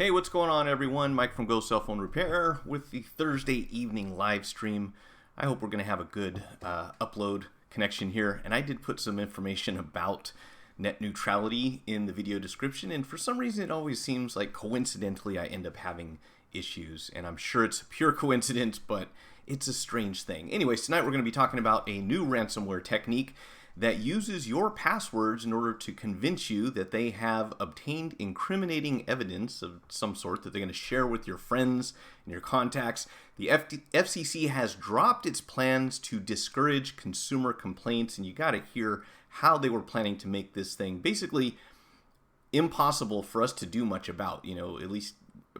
Hey, what's going on, everyone? Mike from Go Cell Phone Repair with the Thursday evening live stream. I hope we're going to have a good upload connection here. And I did put some information about net neutrality in the video description. And for some reason, it always seems like coincidentally I end up having issues. And I'm sure it's a pure coincidence, but it's a strange thing. Anyways, tonight we're going to be talking about a new ransomware technique that uses your passwords in order to convince you that they have obtained incriminating evidence of some sort that they're going to share with your friends and your contacts. The FCC has dropped its plans to discourage consumer complaints, and you got to hear how they were planning to make this thing basically impossible for us to do much about, at least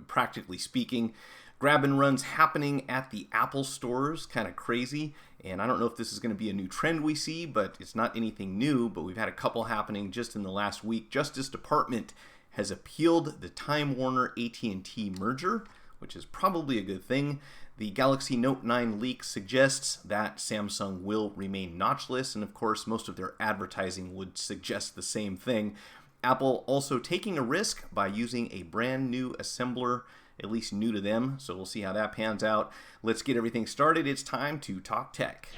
practically speaking. Grab and runs happening at the Apple stores, kind of crazy. And I don't know if this is going to be a new trend we see, but it's not anything new. But we've had a couple happening just in the last week. Justice Department has appealed the Time Warner AT&T merger, which is probably a good thing. The Galaxy Note 9 leak suggests that Samsung will remain notchless. And of course, most of their advertising would suggest the same thing. Apple also taking a risk by using a brand new assembler, at least new to them, so we'll see how that pans out. Let's get everything started. It's time to talk tech.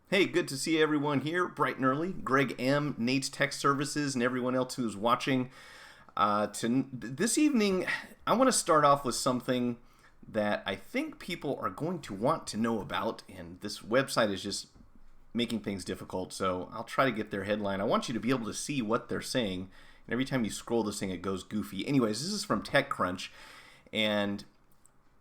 Hey, good to see everyone here, bright and early. Greg M., Nate's Tech Services, and everyone else who's watching. This evening, I want to start off with something that I think people are going to want to know about, and this website is just making things difficult, so I'll try to get their headline. I want you to be able to see what they're saying, and every time you scroll this thing, it goes goofy. Anyways, this is from TechCrunch, and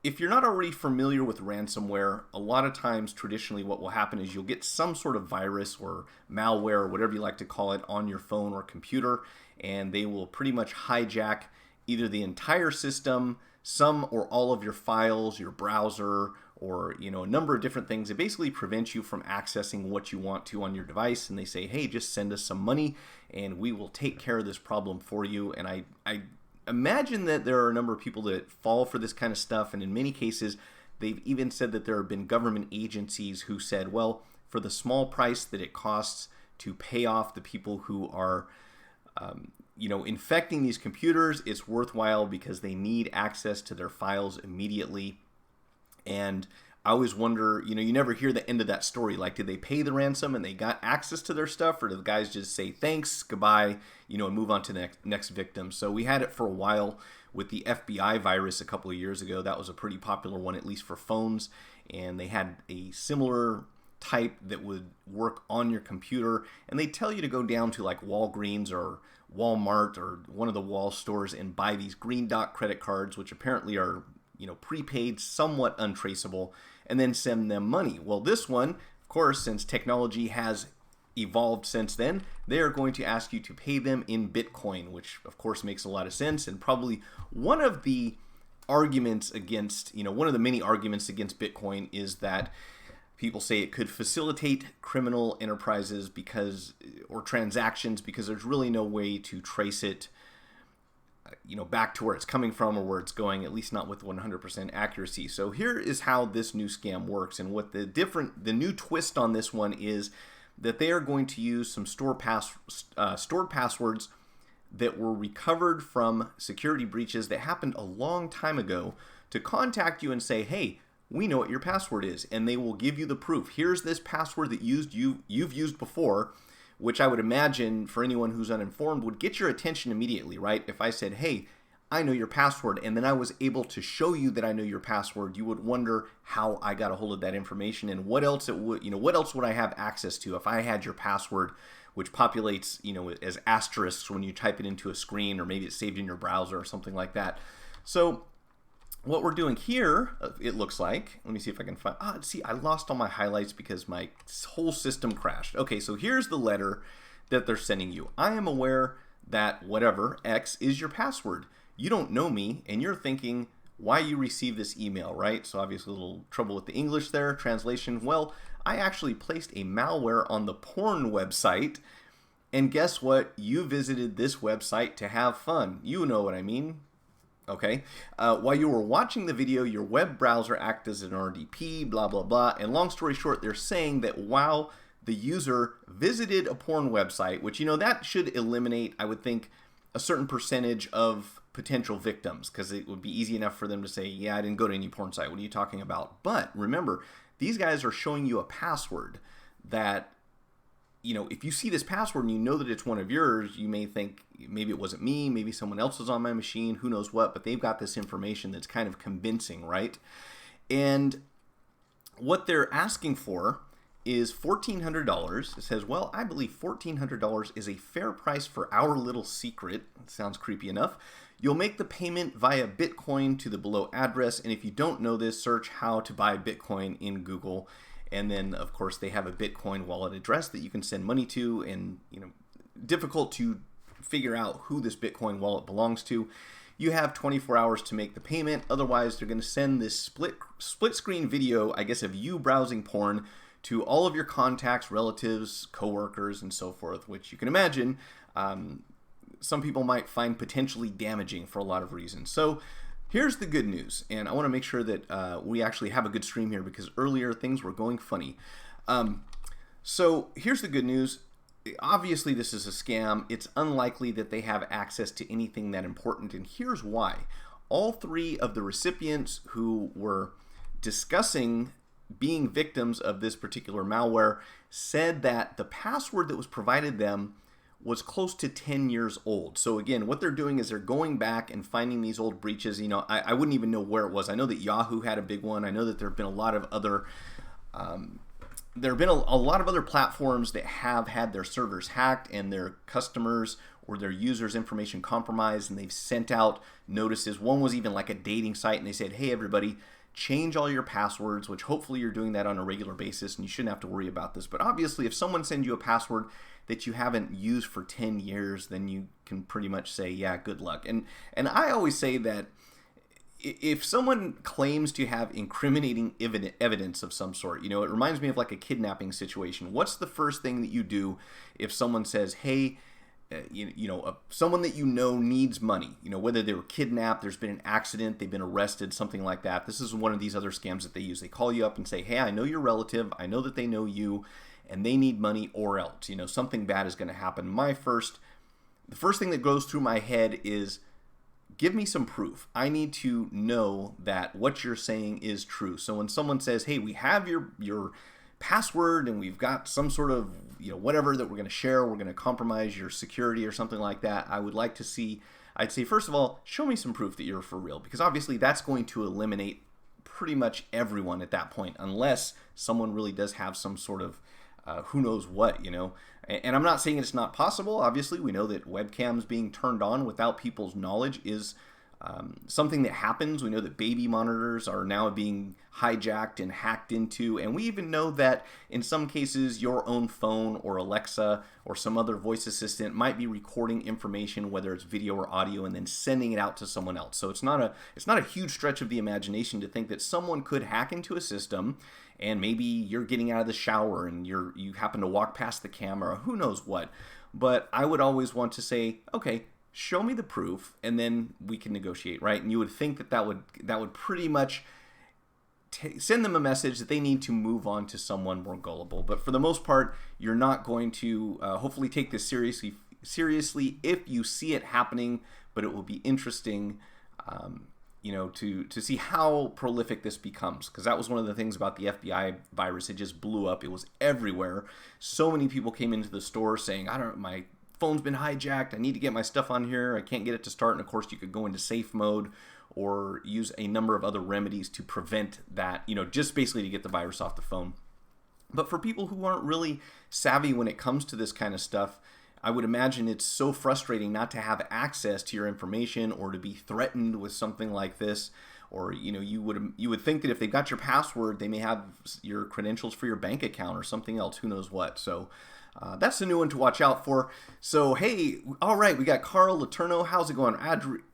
if you're not already familiar with ransomware, a lot of times, traditionally, what will happen is you'll get some sort of virus or malware or whatever you like to call it on your phone or computer, and they will pretty much hijack either the entire system, some or all of your files, your browser, or a number of different things. It basically prevents you from accessing what you want to on your device, and they say, hey, just send us some money and we will take care of this problem for you. And I imagine that there are a number of people that fall for this kind of stuff, and in many cases they've even said that there have been government agencies who said, well, for the small price that it costs to pay off the people who are infecting these computers, it's worthwhile because they need access to their files immediately. And I always wonder, you never hear the end of that story. Like, did they pay the ransom and they got access to their stuff, or do the guys just say thanks, goodbye, and move on to the next victim? So we had it for a while with the FBI virus a couple of years ago. That was a pretty popular one, at least for phones. And they had a similar type that would work on your computer. And they tell you to go down to like Walgreens or Walmart or one of the wall stores and buy these green dot credit cards, which apparently are prepaid, somewhat untraceable, and then send them money. Well, this one, of course, since technology has evolved since then, they are going to ask you to pay them in Bitcoin, which of course makes a lot of sense, and probably one of the arguments against, one of the many arguments against Bitcoin is that people say it could facilitate criminal enterprises or transactions because there's really no way to trace it back to where it's coming from or where it's going, at least not with 100% accuracy. So here is how this new scam works, and what the new twist on this one is that they are going to use some stored passwords that were recovered from security breaches that happened a long time ago to contact you and say, hey, we know what your password is, and they will give you the proof. Here's this password that you've used before, which I would imagine for anyone who's uninformed would get your attention immediately, right? If I said, hey, I know your password, and then I was able to show you that I know your password, you would wonder how I got a hold of that information and what else what else would I have access to if I had your password, which populates, as asterisks when you type it into a screen, or maybe it's saved in your browser or something like that. So what we're doing here, it looks like, let me see if I can find, I lost all my highlights because my whole system crashed. Okay, so here's the letter that they're sending you. I am aware that whatever, X, is your password. You don't know me, and you're thinking why you received this email, right? So obviously a little trouble with the English there, translation. Well, I actually placed a malware on the porn website, and guess what? You visited this website to have fun. You know what I mean. Okay, while you were watching the video, your web browser acted as an RDP, blah, blah, blah. And long story short, they're saying that while the user visited a porn website, which, that should eliminate, I would think, a certain percentage of potential victims, because it would be easy enough for them to say, yeah, I didn't go to any porn site. What are you talking about? But remember, these guys are showing you a password that, if you see this password and you know that it's one of yours, you may think maybe it wasn't me, maybe someone else was on my machine, who knows what, but they've got this information that's kind of convincing, right? And what they're asking for is $1,400. It says, well, I believe $1,400 is a fair price for our little secret. It sounds creepy enough. You'll make the payment via Bitcoin to the below address. And if you don't know this, search how to buy Bitcoin in Google. And then, of course, they have a Bitcoin wallet address that you can send money to. And, difficult to figure out who this Bitcoin wallet belongs to. You have 24 hours to make the payment. Otherwise, they're going to send this split screen video, I guess, of you browsing porn to all of your contacts, relatives, coworkers, and so forth, which you can imagine some people might find potentially damaging for a lot of reasons. So here's the good news, and I want to make sure that we actually have a good stream here, because earlier things were going funny. So here's the good news. Obviously, this is a scam. It's unlikely that they have access to anything that important, and here's why. All three of the recipients who were discussing being victims of this particular malware said that the password that was provided them was close to 10 years old. So again, what they're doing is they're going back and finding these old breaches. I wouldn't even know where it was. I know that Yahoo had a big one. I know that there have been a lot of other platforms that have had their servers hacked and their customers or their users' information compromised, and they've sent out notices. One was even like a dating site, and they said, hey, everybody, change all your passwords, which hopefully you're doing that on a regular basis and you shouldn't have to worry about this. But obviously, if someone sends you a password that you haven't used for 10 years, then you can pretty much say, yeah, good luck. And I always say that if someone claims to have incriminating evidence of some sort, it reminds me of like a kidnapping situation. What's the first thing that you do if someone says, hey, someone that needs money, whether they were kidnapped, there's been an accident, they've been arrested, something like that. This is one of these other scams that they use. They call you up and say, hey, I know your relative, I know that they know you, and they need money, or else, something bad is going to happen. The first thing that goes through my head is, give me some proof. I need to know that what you're saying is true. So when someone says, hey, we have your password and we've got some sort of whatever that we're going to share, we're going to compromise your security or something like that, I'd say, first of all, show me some proof that you're for real, because obviously that's going to eliminate pretty much everyone at that point, unless someone really does have some sort of who knows what, and I'm not saying it's not possible. Obviously, we know that webcams being turned on without people's knowledge is something that happens. We know that baby monitors are now being hijacked and hacked into, and we even know that in some cases your own phone or Alexa or some other voice assistant might be recording information, whether it's video or audio, and then sending it out to someone else. So it's not a huge stretch of the imagination to think that someone could hack into a system, and maybe you're getting out of the shower and you happen to walk past the camera, who knows what. But I would always want to say, okay, show me the proof, and then we can negotiate, right? And you would think that would pretty much send them a message that they need to move on to someone more gullible. But for the most part, you're not going to hopefully take this seriously if you see it happening. But it will be interesting, to see how prolific this becomes, because that was one of the things about the FBI virus. It just blew up. It was everywhere. So many people came into the store saying, my phone's been hijacked, I need to get my stuff on here, I can't get it to start. And of course you could go into safe mode or use a number of other remedies to prevent that, just basically to get the virus off the phone. But for people who aren't really savvy when it comes to this kind of stuff, I would imagine it's so frustrating not to have access to your information or to be threatened with something like this. Or you would think that if they got your password, they may have your credentials for your bank account or something else, who knows what. So that's a new one to watch out for. So, hey, all right, we got Carl Laterno. How's it going?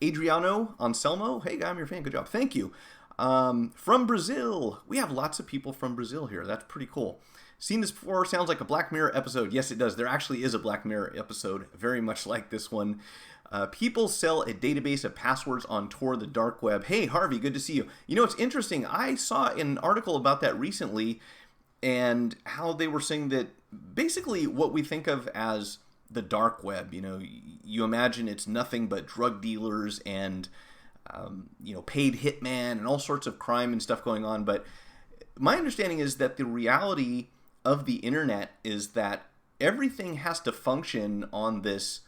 Adriano Anselmo. Hey, I'm your fan. Good job. Thank you. From Brazil. We have lots of people from Brazil here. That's pretty cool. Seen this before. Sounds like a Black Mirror episode. Yes, it does. There actually is a Black Mirror episode, very much like this one. People sell a database of passwords on Tor, the dark web. Hey, Harvey, good to see you. It's interesting. I saw an article about that recently. and how they were saying that basically what we think of as the dark web, you imagine it's nothing but drug dealers and paid hitman and all sorts of crime and stuff going on. But my understanding is that the reality of the internet is that everything has to function on this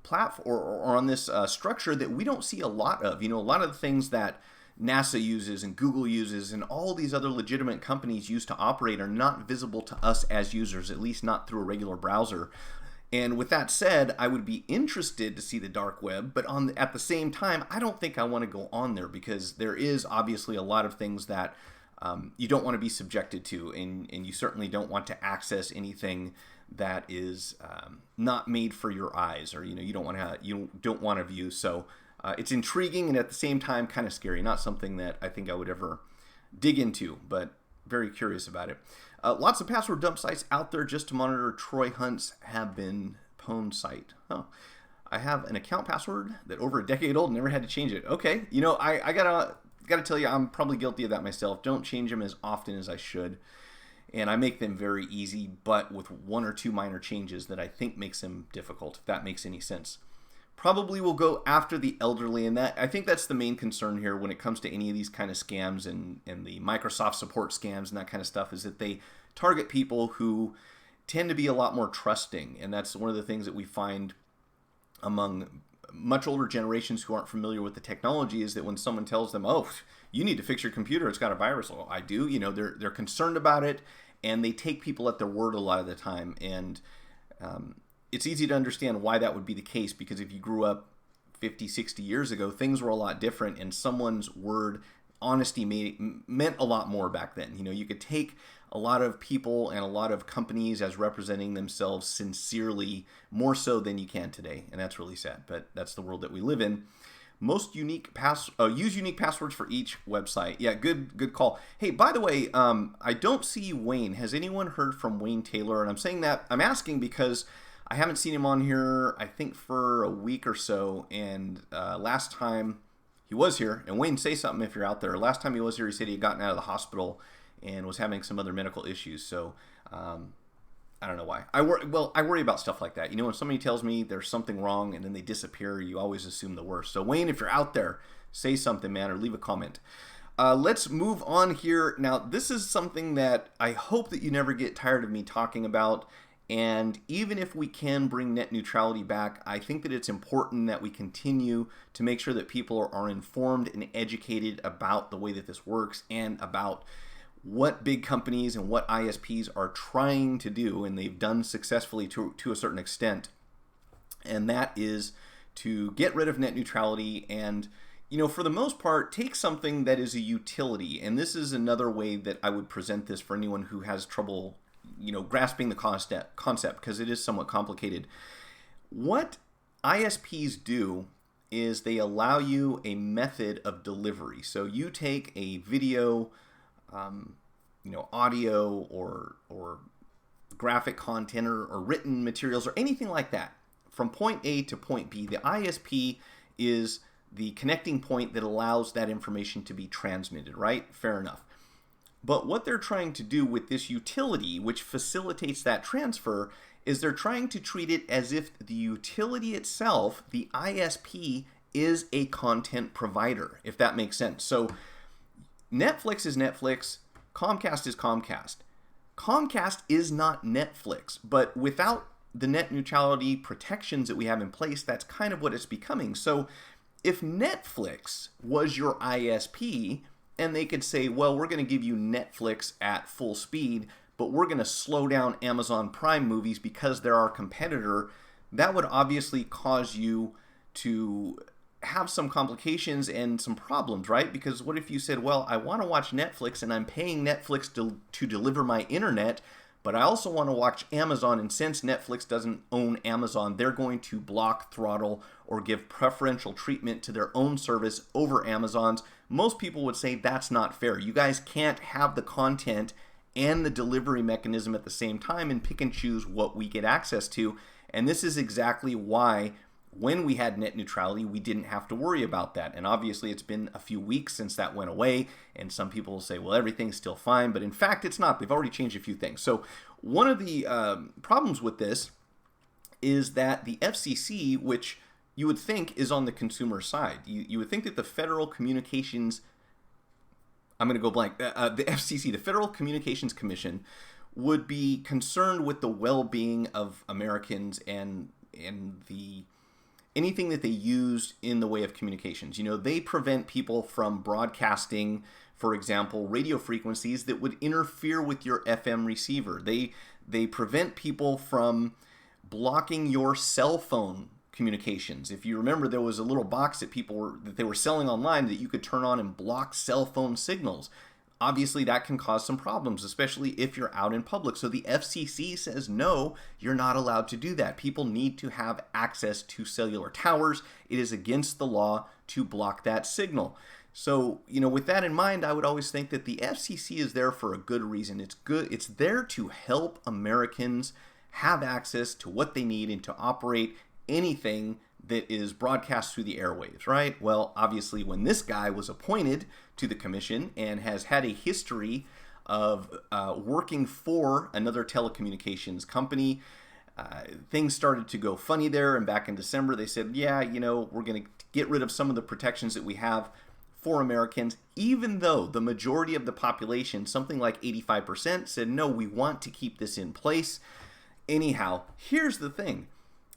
platform or on this structure that we don't see a lot of. A lot of the things that NASA uses and Google uses and all these other legitimate companies use to operate are not visible to us as users, at least not through a regular browser. And with that said, I would be interested to see the dark web, but at the same time, I don't think I want to go on there because there is obviously a lot of things that you don't want to be subjected to, and you certainly don't want to access anything that is not made for your eyes, or you don't want to view. So it's intriguing and at the same time kind of scary. Not something that I think I would ever dig into, but very curious about it. Lots of password dump sites out there just to monitor Troy Hunt's have been pwned site. Oh, I have an account password that over a decade old, never had to change it. Okay, I gotta tell you, I'm probably guilty of that myself. Don't change them as often as I should, and I make them very easy, but with one or two minor changes that I think makes them difficult. If that makes any sense. Probably will go after the elderly, and I think that's the main concern here when it comes to any of these kind of scams and the Microsoft support scams and that kind of stuff, is that they target people who tend to be a lot more trusting, and that's one of the things that we find among much older generations who aren't familiar with the technology, is that when someone tells them, oh, you need to fix your computer, it's got a virus. Oh, I do. They're concerned about it, and they take people at their word a lot of the time, and it's easy to understand why that would be the case, because if you grew up 50, 60 years ago, things were a lot different, and someone's word, honesty meant a lot more back then. You could take a lot of people and a lot of companies as representing themselves sincerely, more so than you can today, and that's really sad, but that's the world that we live in. Use unique passwords for each website. Yeah, good call. Hey, by the way, I don't see Wayne. Has anyone heard from Wayne Taylor? And I'm asking because I haven't seen him on here, I think, for a week or so, and last time he was here, and Wayne, say something if you're out there. Last time he was here, he said he had gotten out of the hospital and was having some other medical issues, so I don't know why. I worry about stuff like that. When somebody tells me there's something wrong and then they disappear, you always assume the worst. So Wayne, if you're out there, say something, man, or leave a comment. Let's move on here. Now, this is something that I hope that you never get tired of me talking about. And even if we can bring net neutrality back, I think that it's important that we continue to make sure that people are informed and educated about the way that this works and about what big companies and what ISPs are trying to do, and they've done successfully to a certain extent. And that is to get rid of net neutrality and, for the most part, take something that is a utility. And this is another way that I would present this for anyone who has trouble grasping the concept, because it is somewhat complicated. What ISPs do is they allow you a method of delivery. So you take a video, audio or graphic content or written materials or anything like that from point A to point B. The ISP is the connecting point that allows that information to be transmitted, right? Fair enough. But what they're trying to do with this utility, which facilitates that transfer, is they're trying to treat it as if the utility itself, the ISP, is a content provider, if that makes sense. So Netflix is Netflix, Comcast is Comcast. Comcast is not Netflix, but without the net neutrality protections that we have in place, that's kind of what it's becoming. So if Netflix was your ISP, and they could say, well, we're going to give you Netflix at full speed, but we're going to slow down Amazon Prime movies because they're our competitor, that would obviously cause you to have some complications and some problems, right? Because what if you said, well, I want to watch Netflix and I'm paying Netflix to deliver my internet, but I also want to watch Amazon, and since Netflix doesn't own Amazon, they're going to block, throttle, or give preferential treatment to their own service over Amazon's. Most people would say that's not fair. You guys can't have the content and the delivery mechanism at the same time and pick and choose what we get access to. And this is exactly why when we had net neutrality, we didn't have to worry about that. And obviously, it's been a few weeks since that went away. And some people will say, well, everything's still fine. But in fact, it's not. They've already changed a few things. So one of the problems with this is that the FCC, which you would think is on the consumer side, you would think that the Federal Communications, I'm going to go blank, the FCC, the Federal Communications Commission, would be concerned with the well-being of Americans and the anything that they use in the way of communications. You know, they prevent people from broadcasting, for example, radio frequencies that would interfere with your FM receiver. They prevent people from blocking your cell phone communications. If you remember, there was a little box that they were selling online that you could turn on and block cell phone signals. Obviously, that can cause some problems, especially if you're out in public. So the FCC says, no, you're not allowed to do that. People need to have access to cellular towers. It is against the law to block that signal. So, you know, with that in mind, I would always think that the FCC is there for a good reason. It's there to help Americans have access to what they need and to operate anything that is broadcast through the airwaves, right? Well, obviously, when this guy was appointed to the commission and has had a history of working for another telecommunications company, things started to go funny there. And back in December, they said, yeah, you know, we're going to get rid of some of the protections that we have for Americans, even though the majority of the population, something like 85%, said, no, we want to keep this in place. Anyhow, here's the thing.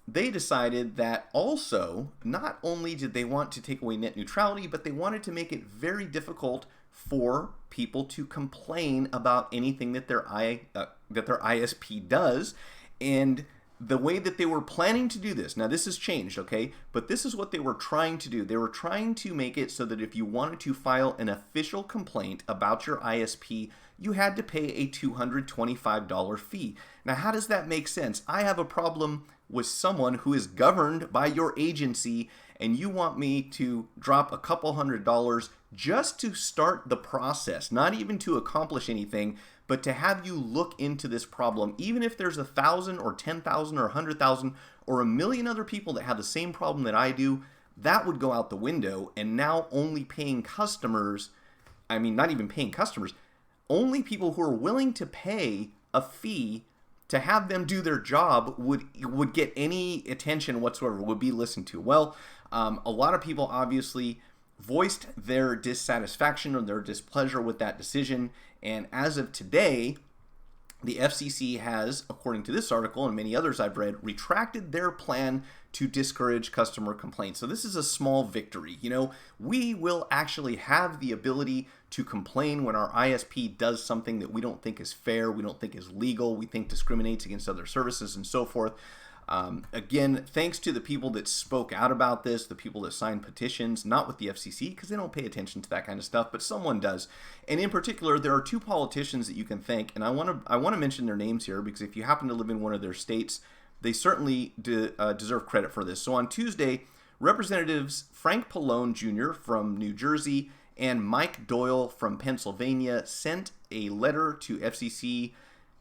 They decided that also, not only did they want to take away net neutrality, but they wanted to make it very difficult for people to complain about anything that their ISP does. And the way that they were planning to do this, now this has changed, okay? But this is what they were trying to do. They were trying to make it so that if you wanted to file an official complaint about your ISP, you had to pay a $225 fee. Now, how does that make sense? I have a problem with someone who is governed by your agency, and you want me to drop a couple $100 just to start the process, not even to accomplish anything, but to have you look into this problem, even if there's 1,000 or 10,000 or 100,000 or a million other people that have the same problem that I do, that would go out the window. And now only paying customers, I mean, not even paying customers, only people who are willing to pay a fee to have them do their job would get any attention whatsoever, would be listened to. Well, a lot of people obviously voiced their dissatisfaction or their displeasure with that decision. And as of today, the FCC has, according to this article and many others I've read, retracted their plan to discourage customer complaints. So this is a small victory. You know, we will actually have the ability to complain when our ISP does something that we don't think is fair, we don't think is legal, we think discriminates against other services and so forth. Again, thanks to the people that spoke out about this, the people that signed petitions, not with the FCC because they don't pay attention to that kind of stuff, but someone does. And in particular, there are two politicians that you can thank, and I want to mention their names here because if you happen to live in one of their states, they certainly deserve credit for this. So on Tuesday, Representatives Frank Pallone Jr. from New Jersey and Mike Doyle from Pennsylvania sent a letter to FCC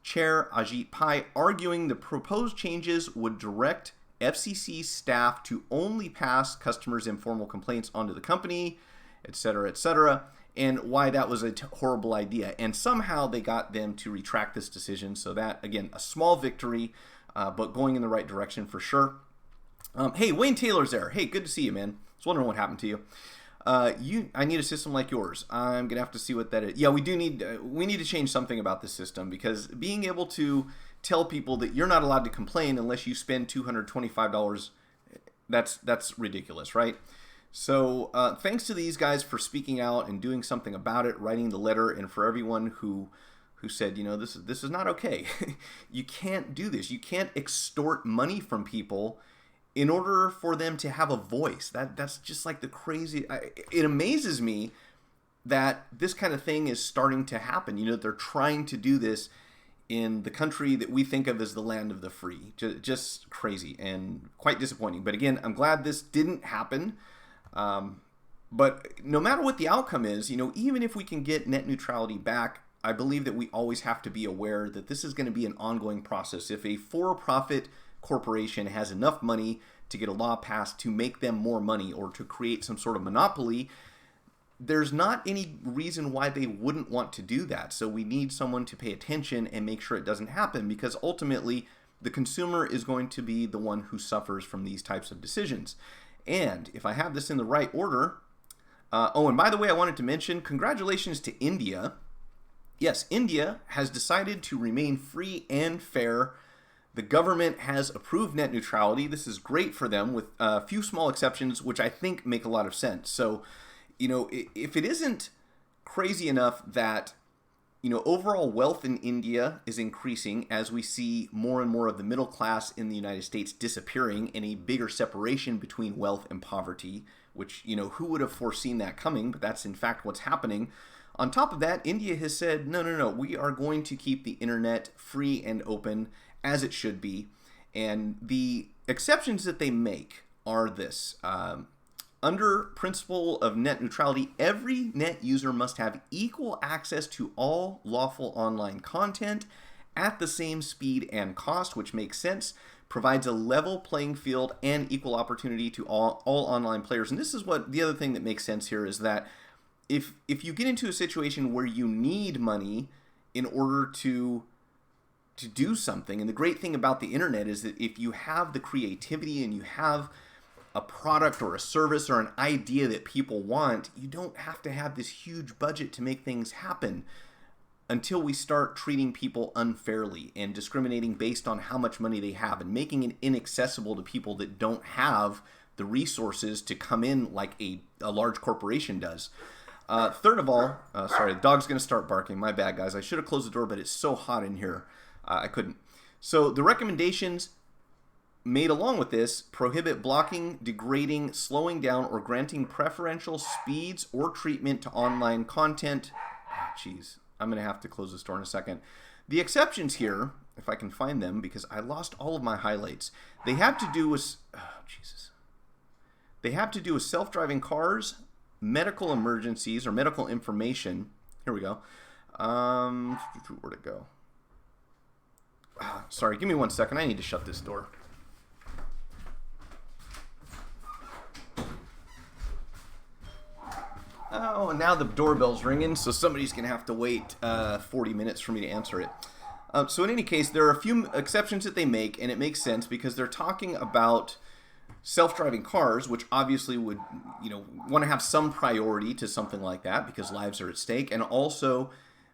Chair Ajit Pai arguing the proposed changes would direct FCC staff to only pass customers' informal complaints onto the company, etc., and why that was a horrible idea. And somehow they got them to retract this decision. So that, again, a small victory, but going in the right direction for sure. Hey, Wayne Taylor's there. Hey, good to see you, man. I was wondering what happened to you. I need a system like yours. I'm gonna have to see what that is. Yeah, we need to change something about the system because being able to tell people that you're not allowed to complain unless you spend $225, that's ridiculous, right? So thanks to these guys for speaking out and doing something about it, writing the letter, and for everyone who said, you know, this is not okay. You can't do this. You can't extort money from people in order for them to have a voice. That's just like the crazy. It amazes me that this kind of thing is starting to happen. You know, they're trying to do this in the country that we think of as the land of the free. Just crazy and quite disappointing. But again, I'm glad this didn't happen. But no matter what the outcome is, you know, even if we can get net neutrality back, I believe that we always have to be aware that this is going to be an ongoing process. If a for-profit corporation has enough money to get a law passed to make them more money or to create some sort of monopoly, there's not any reason why they wouldn't want to do that. So we need someone to pay attention and make sure it doesn't happen, because ultimately the consumer is going to be the one who suffers from these types of decisions. And if I have this in the right order, oh, and by the way, I wanted to mention congratulations to India. Yes, India has decided to remain free and fair. The government has approved net neutrality. This is great for them, with a few small exceptions, which I think make a lot of sense. So, if it isn't crazy enough that, overall wealth in India is increasing as we see more and more of the middle class in the United States disappearing and a bigger separation between wealth and poverty, which, who would have foreseen that coming? But that's in fact what's happening. On top of that, India has said, no, we are going to keep the internet free and open as it should be. And the exceptions that they make are this. Under principle of net neutrality, every net user must have equal access to all lawful online content at the same speed and cost, which makes sense, provides a level playing field and equal opportunity to all online players. And this is what the other thing that makes sense here is that if you get into a situation where you need money in order to do something, and the great thing about the internet is that if you have the creativity and you have a product or a service or an idea that people want, you don't have to have this huge budget to make things happen, until we start treating people unfairly and discriminating based on how much money they have and making it inaccessible to people that don't have the resources to come in like a large corporation does. Third of all, sorry, the dog's going to start barking. My bad, guys. I should have closed the door, but it's so hot in here. I couldn't. So the recommendations made along with this prohibit blocking, degrading, slowing down, or granting preferential speeds or treatment to online content. Jeez, I'm going to have to close this door in a second. The exceptions here, if I can find them, because I lost all of my highlights, they have to do with, they have to do with self-driving cars, medical emergencies, or medical information. Here we go. Where'd it go? Sorry, give me 1 second. I need to shut this door. Oh, and now the doorbell's ringing, so somebody's going to have to wait 40 minutes for me to answer it. So in any case, there are a few exceptions that they make, and it makes sense because they're talking about self-driving cars, which obviously would, want to have some priority to something like that because lives are at stake, and also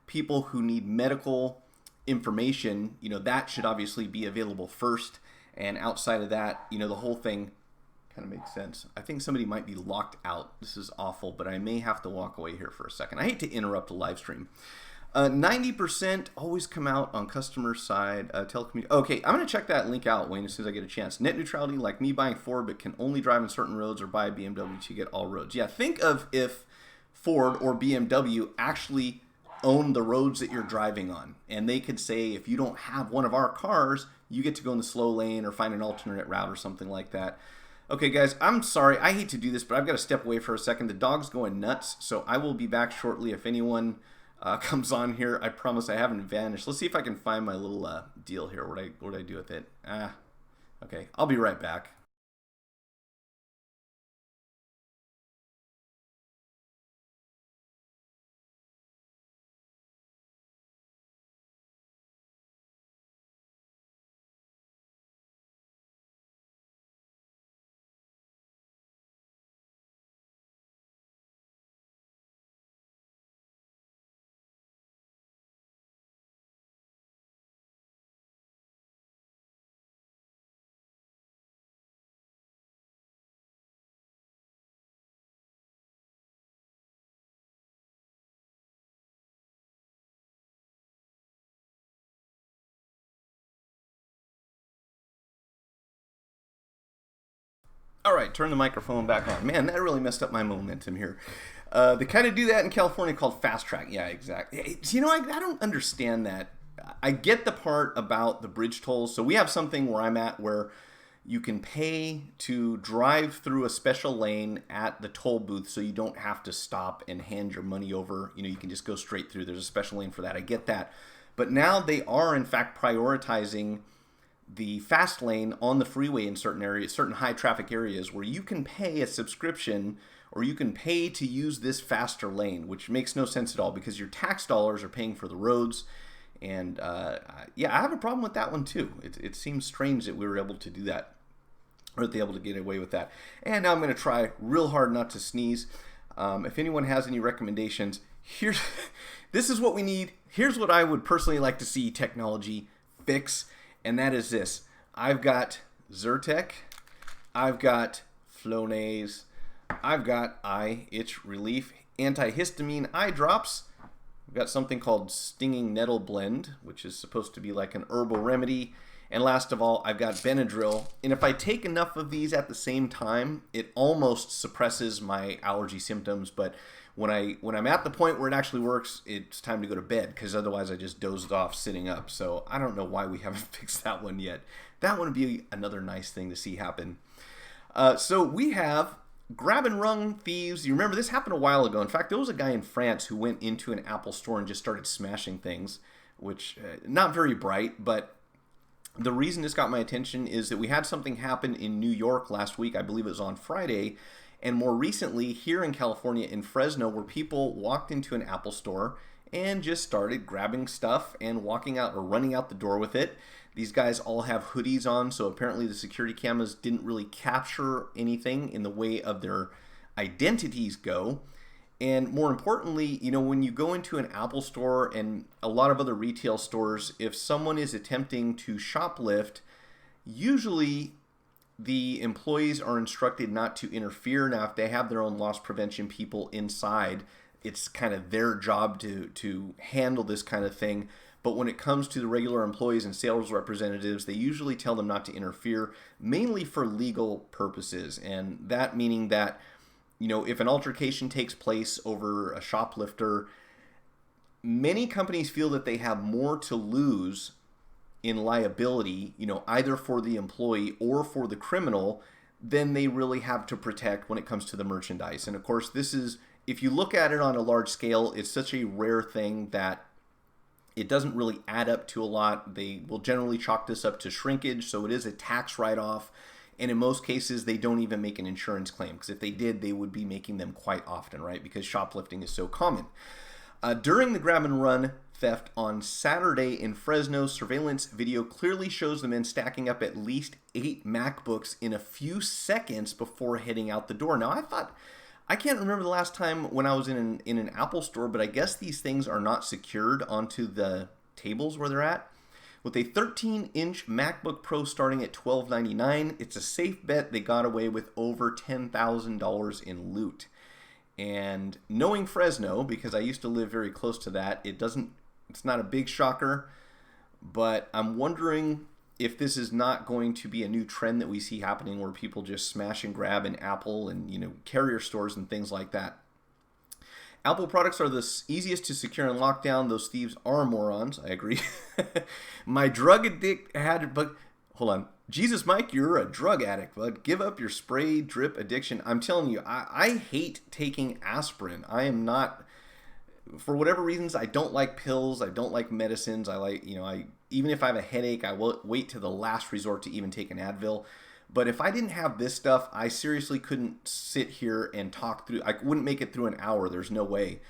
people who need medical information, that should obviously be available first. And outside of that, the whole thing kind of makes sense. I think somebody might be locked out. This is awful, but I may have to walk away here for a second. I hate to interrupt a live stream. 90% always come out on customer side telecommunications. Okay, I'm going to check that link out, Wayne, as soon as I get a chance. Net neutrality, like me buying Ford, but can only drive on certain roads, or buy a BMW to get all roads. Yeah, think of if Ford or BMW actually own the roads that you're driving on, and they could say, if you don't have one of our cars, you get to go in the slow lane or find an alternate route or something like that. Okay, guys, I'm sorry. I hate to do this, but I've got to step away for a second. The dog's going nuts, so I will be back shortly. If anyone comes on here, I promise I haven't vanished. Let's see if I can find my little deal here. What did I do with it? Okay, I'll be right back. All right, turn the microphone back on. Man, that really messed up my momentum here. They kind of do that in California called fast track. Yeah, exactly. I don't understand that. I get the part about the bridge tolls. So we have something where I'm at where you can pay to drive through a special lane at the toll booth, so you don't have to stop and hand your money over. You can just go straight through. There's a special lane for that. I get that. But now they are, in fact, prioritizing the fast lane on the freeway in certain areas, certain high traffic areas, where you can pay a subscription or you can pay to use this faster lane, which makes no sense at all because your tax dollars are paying for the roads. And yeah, I have a problem with that one too. It seems strange that we were able to do that, or that they able to get away with that. And now I'm going to try real hard not to sneeze. If anyone has any recommendations, this is what we need. Here's what I would personally like to see technology fix, and that is this. I've got Zyrtec, I've got Flonase, I've got eye itch relief, antihistamine eye drops. I've got something called Stinging Nettle Blend, which is supposed to be like an herbal remedy. And last of all, I've got Benadryl. And if I take enough of these at the same time, it almost suppresses my allergy symptoms. But when I'm at the point where it actually works, it's time to go to bed, because otherwise I just dozed off sitting up. So I don't know why we haven't fixed that one yet. That one would be another nice thing to see happen. So we have grab and run thieves. You remember this happened a while ago. In fact, there was a guy in France who went into an Apple store and just started smashing things, which not very bright, but the reason this got my attention is that we had something happen in New York last week. I believe it was on Friday. And more recently here in California in Fresno, where people walked into an Apple store and just started grabbing stuff and walking out or running out the door with it. These guys all have hoodies on, so apparently the security cameras didn't really capture anything in the way of their identities go. And more importantly, you know, when you go into an Apple store and a lot of other retail stores, if someone is attempting to shoplift, usually the employees are instructed not to interfere. Now, if they have their own loss prevention people inside, it's kind of their job to handle this kind of thing. But when it comes to the regular employees and sales representatives, they usually tell them not to interfere, mainly for legal purposes. And that meaning that, you know, if an altercation takes place over a shoplifter, many companies feel that they have more to lose in liability, you know, either for the employee or for the criminal, than they really have to protect when it comes to the merchandise. And of course, this is, if you look at it on a large scale, it's such a rare thing that it doesn't really add up to a lot. They will generally chalk this up to shrinkage, so it is a tax write-off. And in most cases, they don't even make an insurance claim, because if they did, they would be making them quite often, right? Because shoplifting is so common. During the grab and run theft on Saturday in Fresno, surveillance video clearly shows the men stacking up at least 8 MacBooks in a few seconds before heading out the door. Now, I can't remember the last time when I was in an Apple store, but I guess these things are not secured onto the tables where they're at. With a 13-inch MacBook Pro starting at $1299, it's a safe bet they got away with over $10,000 in loot. And knowing Fresno, because I used to live very close to that, it's not a big shocker, but I'm wondering if this is not going to be a new trend that we see happening, where people just smash and grab in Apple and, you know, carrier stores and things like that. Apple products are the easiest to secure and lock down. Those thieves are morons. I agree. My drug addict had, but hold on. Jesus, Mike, you're a drug addict, bud. Give up your spray drip addiction. I'm telling you, I hate taking aspirin. I am not, for whatever reasons, I don't like pills. I don't like medicines. I like, you know, even if I have a headache, I will wait to the last resort to even take an Advil. But if I didn't have this stuff, I seriously couldn't sit here and talk through. I wouldn't make it through an hour. There's no way.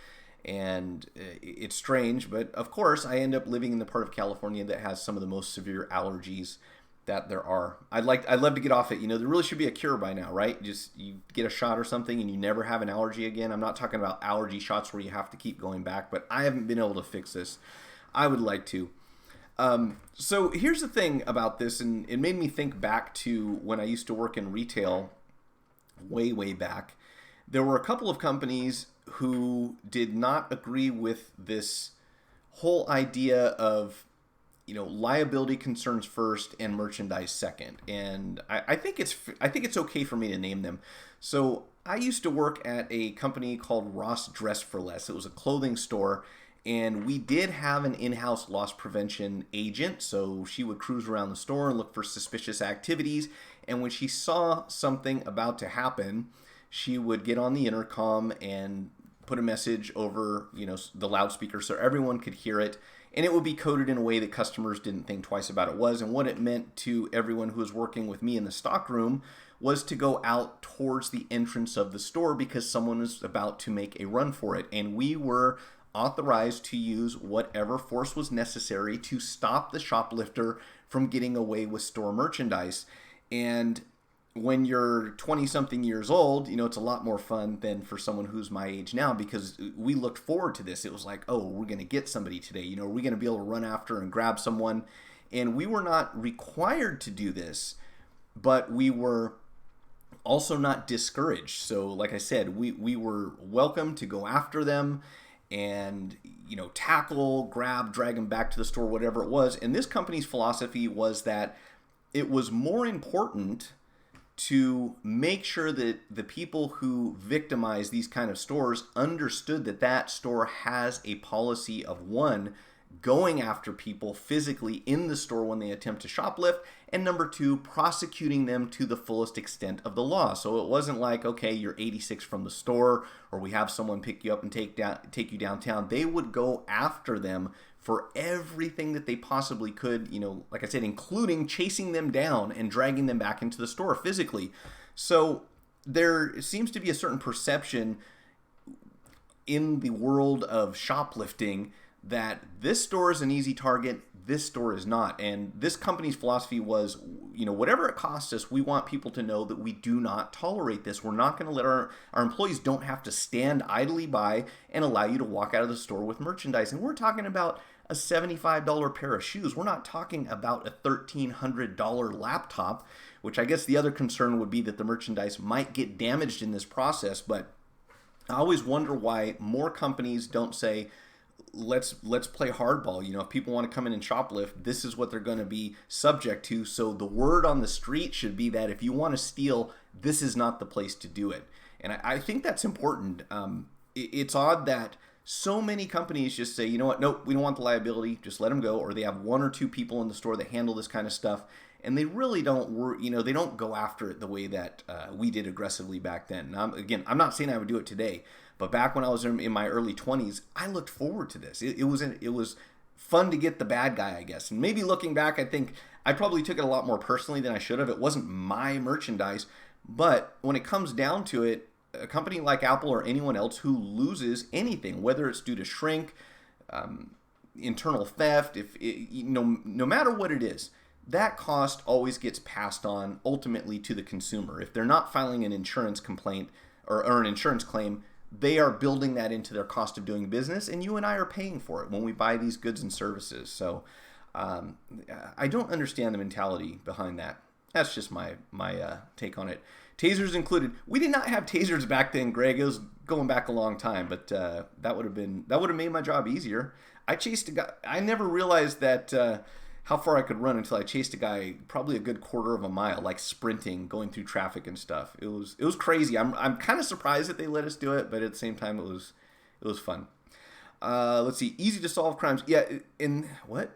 And it's strange, but of course, I end up living in the part of California that has some of the most severe allergies that there are. I'd love to get off it. You know, there really should be a cure by now, right? Just you get a shot or something and you never have an allergy again. I'm not talking about allergy shots where you have to keep going back, but I haven't been able to fix this. I would like to. So here's the thing about this, and it made me think back to when I used to work in retail way back. There were a couple of companies who did not agree with this whole idea of, you know, liability concerns first and merchandise second. And I think it's okay for me to name them. So I used to work at a company called Ross Dress for Less. It was a clothing store. And we did have an in-house loss prevention agent, so she would cruise around the store and look for suspicious activities. And when she saw something about to happen, she would get on the intercom and put a message over, the loudspeaker so everyone could hear it. And it would be coded in a way that customers didn't think twice about it was. And what it meant to everyone who was working with me in the stock room was to go out towards the entrance of the store because someone was about to make a run for it. And we were authorized to use whatever force was necessary to stop the shoplifter from getting away with store merchandise. And when you're 20-something years old, it's a lot more fun than for someone who's my age now, because we looked forward to this. It was like, oh, we're going to get somebody today. Are we going to be able to run after and grab someone? And we were not required to do this, but we were also not discouraged. So like I said, we were welcome to go after them and, tackle, grab, drag them back to the store, whatever it was. And this company's philosophy was that it was more important to make sure that the people who victimize these kind of stores understood that that store has a policy of, one, going after people physically in the store when they attempt to shoplift, and number two, prosecuting them to the fullest extent of the law. So it wasn't like, okay, you're 86 from the store, or we have someone pick you up and take you downtown. They would go after them for everything that they possibly could, like I said, including chasing them down and dragging them back into the store physically. So there seems to be a certain perception in the world of shoplifting that this store is an easy target, this store is not. And this company's philosophy was, whatever it costs us, we want people to know that we do not tolerate this. We're not going to let our employees don't have to stand idly by and allow you to walk out of the store with merchandise. And we're talking about a $75 pair of shoes. We're not talking about a $1,300 laptop, which I guess the other concern would be that the merchandise might get damaged in this process. But I always wonder why more companies don't say, let's play hardball. If people want to come in and shoplift, this is what they're going to be subject to. So the word on the street should be that if you want to steal, this is not the place to do it. And I think that's important. It's odd that so many companies just say, you know what, nope, we don't want the liability, just let them go. Or they have one or two people in the store that handle this kind of stuff, and they really don't, they don't go after it the way that we did aggressively back then. Now, again, I'm not saying I would do it today, but back when I was in my early 20s, I looked forward to this. It was fun to get the bad guy, I guess. And maybe looking back, I think I probably took it a lot more personally than I should have. It wasn't my merchandise, but when it comes down to it, a company like Apple or anyone else who loses anything, whether it's due to shrink, internal theft, no matter what it is, that cost always gets passed on ultimately to the consumer. If they're not filing an insurance complaint or an insurance claim, they are building that into their cost of doing business, and you and I are paying for it when we buy these goods and services. So I don't understand the mentality behind that. That's just my take on it. Tasers included. We did not have tasers back then, Greg. It was going back a long time, but that would have made my job easier. I chased a guy. I never realized that how far I could run until I chased a guy probably a good quarter of a mile, like sprinting, going through traffic and stuff. It was crazy. I'm kind of surprised that they let us do it, but at the same time, it was fun. Let's see. Easy to solve crimes. Yeah,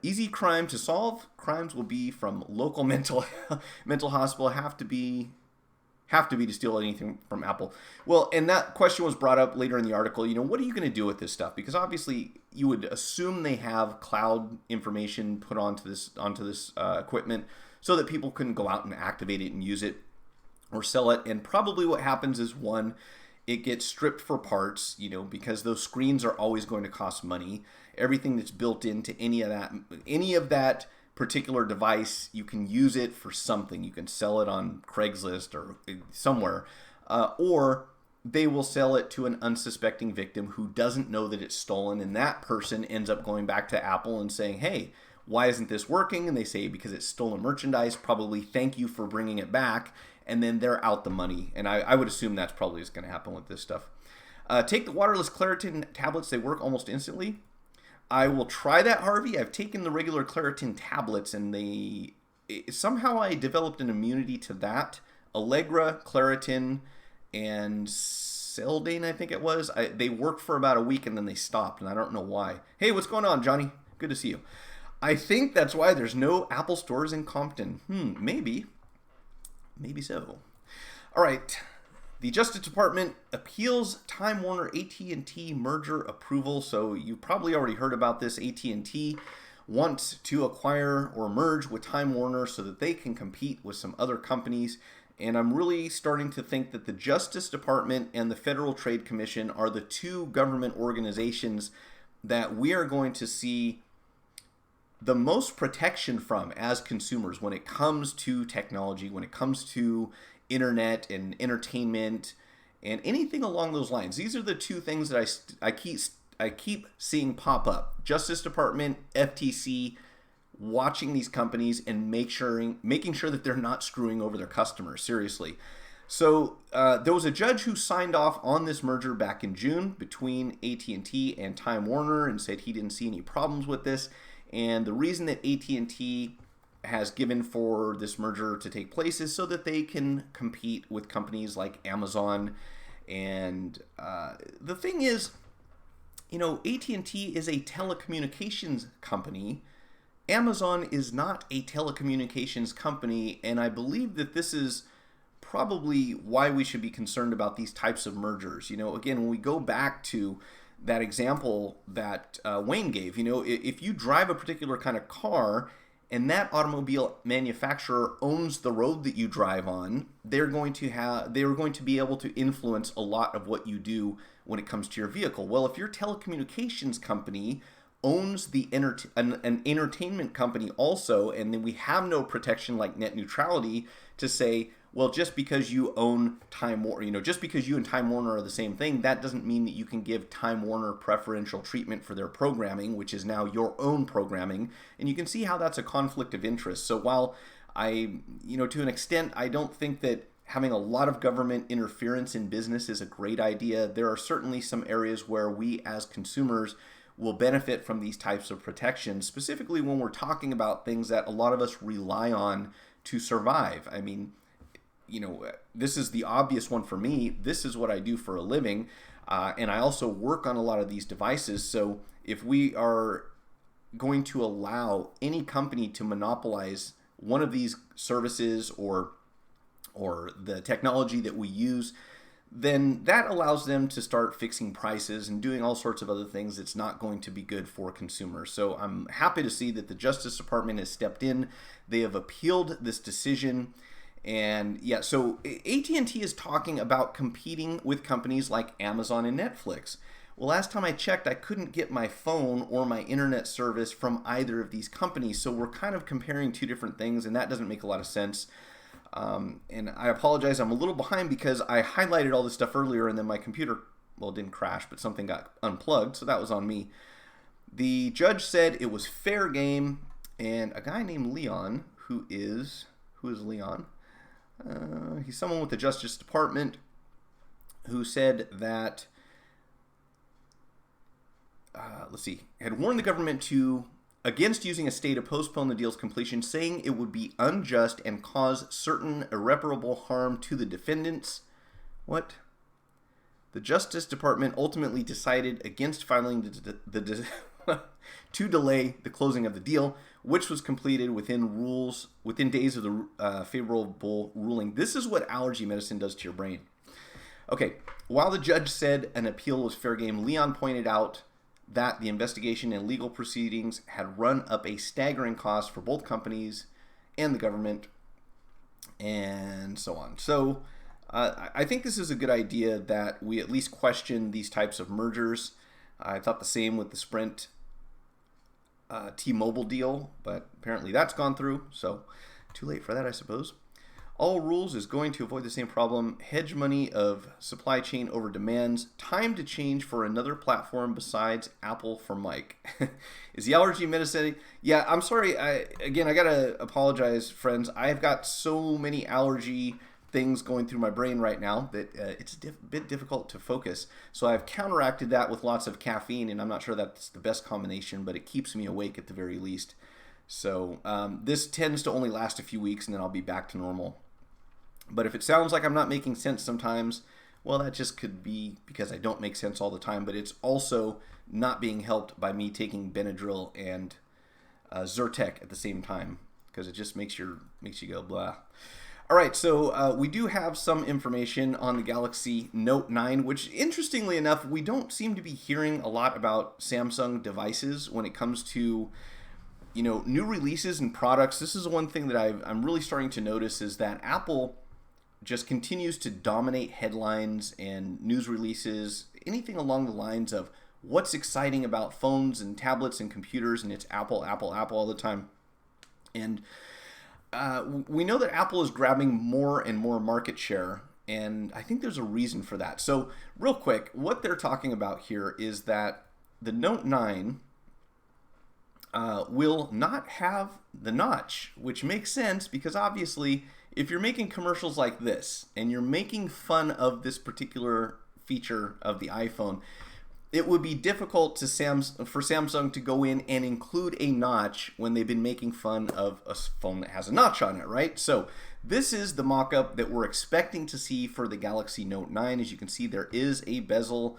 easy crime to solve? Crimes will be from local mental hospital. Have to be to steal anything from Apple. Well, and that question was brought up later in the article. What are you going to do with this stuff? Because obviously you would assume they have cloud information put onto this equipment so that people can go out and activate it and use it or sell it. And probably what happens is, one, it gets stripped for parts, because those screens are always going to cost money. Everything that's built into any of that particular device, you can use it for something. You can sell it on Craigslist or somewhere, or they will sell it to an unsuspecting victim who doesn't know that it's stolen, and that person ends up going back to Apple and saying, hey, why isn't this working? And they say, because it's stolen merchandise, probably thank you for bringing it back, and then they're out the money. And I would assume that's probably what's going to happen with this stuff. Take the waterless Claritin tablets. They work almost instantly. I will try that, Harvey. I've taken the regular Claritin tablets, and somehow I developed an immunity to that. Allegra, Claritin, and Seldane, I think it was. They worked for about a week, and then they stopped, and I don't know why. Hey, what's going on, Johnny? Good to see you. I think that's why there's no Apple stores in Compton. Maybe. Maybe so. All right. The Justice Department appeals Time Warner AT&T merger approval. So you probably already heard about this. AT&T wants to acquire or merge with Time Warner so that they can compete with some other companies. And I'm really starting to think that the Justice Department and the Federal Trade Commission are the two government organizations that we are going to see the most protection from as consumers when it comes to technology, when it comes to internet and entertainment and anything along those lines. These are the two things that I keep seeing pop up. Justice Department, FTC, watching these companies and making sure that they're not screwing over their customers. Seriously. So there was a judge who signed off on this merger back in June between AT&T and Time Warner and said he didn't see any problems with this. And the reason that AT&T has given for this merger to take place is so that they can compete with companies like Amazon. And the thing is, AT&T is a telecommunications company. Amazon is not a telecommunications company, and I believe that this is probably why we should be concerned about these types of mergers. Again, when we go back to that example that Wayne gave, if you drive a particular kind of car and that automobile manufacturer owns the road that you drive on, they're going to be able to influence a lot of what you do when it comes to your vehicle. Well, if your telecommunications company owns an entertainment company also, and then we have no protection like net neutrality to say, well, just because you own Time Warner, just because you and Time Warner are the same thing, that doesn't mean that you can give Time Warner preferential treatment for their programming, which is now your own programming. And you can see how that's a conflict of interest. So while to an extent, I don't think that having a lot of government interference in business is a great idea, there are certainly some areas where we as consumers will benefit from these types of protections, specifically when we're talking about things that a lot of us rely on to survive. I mean, this is the obvious one for me. This is what I do for a living. And I also work on a lot of these devices. So if we are going to allow any company to monopolize one of these services or the technology that we use, then that allows them to start fixing prices and doing all sorts of other things that's not going to be good for consumers. So I'm happy to see that the Justice Department has stepped in. They have appealed this decision. And yeah, so AT&T is talking about competing with companies like Amazon and Netflix. Well, last time I checked, I couldn't get my phone or my internet service from either of these companies. So we're kind of comparing two different things, and that doesn't make a lot of sense. And I apologize, I'm a little behind because I highlighted all this stuff earlier and then my computer, it didn't crash, but something got unplugged, so that was on me. The judge said it was fair game, and a guy named Leon, who is Leon? He's someone with the Justice Department who said that, had warned the government against using a stay to postpone the deal's completion, saying it would be unjust and cause certain irreparable harm to the defendants. What? The Justice Department ultimately decided against filing to delay the closing of the deal, which was completed within days of the favorable ruling. This is what allergy medicine does to your brain. Okay, while the judge said an appeal was fair game, Leon pointed out that the investigation and legal proceedings had run up a staggering cost for both companies and the government, and so on. So I think this is a good idea that we at least question these types of mergers. I thought the same with the Sprint T-Mobile deal, but apparently that's gone through, so too late for that, I suppose. All Rules is going to avoid the same problem. Hedge money of supply chain over demands. Time to change for another platform besides Apple for Mike. Is the allergy medicine? Yeah, I'm sorry. I gotta apologize, friends. I've got so many allergy things going through my brain right now that it's a bit difficult to focus. So I've counteracted that with lots of caffeine, and I'm not sure that's the best combination, but it keeps me awake at the very least. So this tends to only last a few weeks, and then I'll be back to normal. But if it sounds like I'm not making sense sometimes, well, that just could be because I don't make sense all the time. But it's also not being helped by me taking Benadryl and Zyrtec at the same time, because it just makes you go blah. All right, so we do have some information on the Galaxy Note 9, which interestingly enough, we don't seem to be hearing a lot about Samsung devices when it comes to, new releases and products. This is one thing that I'm really starting to notice is that Apple just continues to dominate headlines and news releases, anything along the lines of what's exciting about phones and tablets and computers, and it's Apple, Apple, Apple all the time. And we know that Apple is grabbing more and more market share, and I think there's a reason for that. So real quick, what they're talking about here is that the Note 9 will not have the notch, which makes sense because obviously if you're making commercials like this and you're making fun of this particular feature of the iPhone, it would be difficult for Samsung to go in and include a notch when they've been making fun of a phone that has a notch on it, right? So this is the mock-up that we're expecting to see for the Galaxy Note 9. As you can see, there is a bezel